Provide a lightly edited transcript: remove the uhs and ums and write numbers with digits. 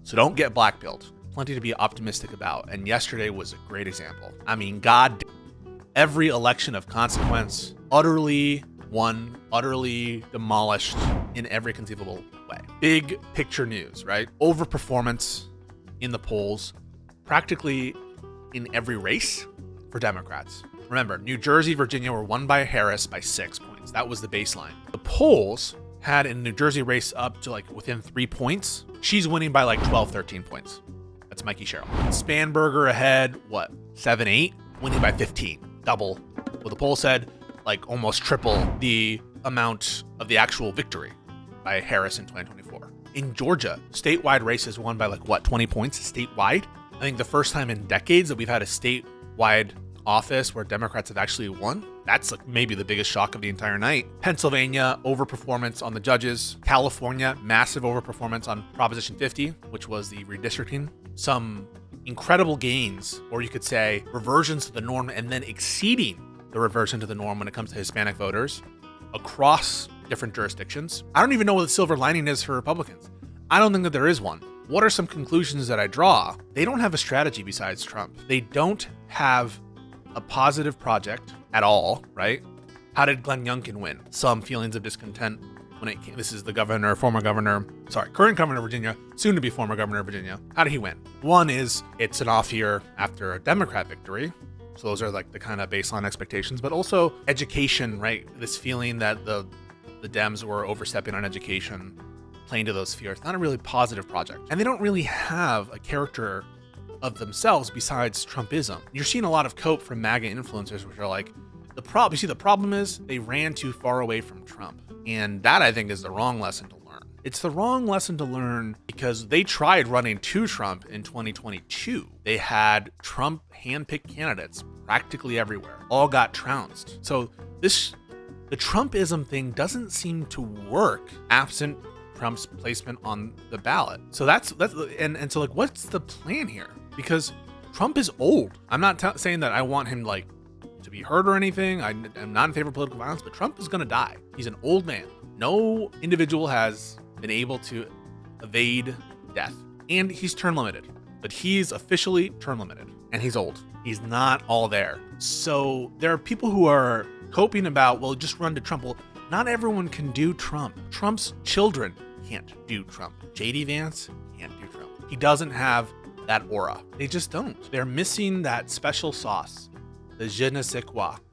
So don't get blackpilled. Plenty to be optimistic about. And yesterday was a great example. I mean, God, every election of consequence utterly won, utterly demolished in every conceivable way. Big picture news, right? Overperformance in the polls, practically in every race for Democrats. Remember, New Jersey, Virginia were won by Harris by 6 points. That was the baseline. The polls had in New Jersey race up to like within 3 points. She's winning by like 12, 13 points. That's Mikey Sherrill. Spanberger ahead, 7-8, winning by 15. Double what the poll said, like almost triple the amount of the actual victory by Harris in 2024. In Georgia, statewide races won by 20 points statewide. I think the first time in decades that we've had a statewide office where Democrats have actually won. That's maybe the biggest shock of the entire night. Pennsylvania, overperformance on the judges. California, massive overperformance on Proposition 50, which was the redistricting. Some incredible gains, or you could say reversions to the norm, and then exceeding the reversion to the norm when it comes to Hispanic voters across different jurisdictions. I don't even know what the silver lining is for Republicans. I don't think that there is one. What are some conclusions that I draw? They don't have a strategy besides Trump. They don't have a positive project at all, right? How did Glenn Youngkin win? Some feelings of discontent when it came. This is the current governor of Virginia, soon to be former governor of Virginia. How did he win? One is it's an off year after a Democrat victory. So those are like the kind of baseline expectations, but also education, right? This feeling that the Dems were overstepping on education, playing to those fears. Not a really positive project. And they don't really have a character of themselves besides Trumpism. You're seeing a lot of cope from MAGA influencers, which are like, the problem is they ran too far away from Trump. And that, I think, is the wrong lesson to learn. It's the wrong lesson to learn because they tried running to Trump in 2022. They had Trump handpicked candidates practically everywhere, all got trounced. So the Trumpism thing doesn't seem to work absent Trump's placement on the ballot. So so what's the plan here? Because Trump is old. I'm not saying that I want him to be hurt or anything. I'm not in favor of political violence, but Trump is going to die. He's an old man. No individual has been able to evade death, and he's term limited, but he's officially term limited, and he's old. He's not all there. So there are people who are coping about, well, just run to Trump. Well, not everyone can do Trump. Trump's children can't do Trump. JD Vance can't do Trump. He doesn't have that aura. They just don't. They're missing that special sauce, the je ne sais quoi.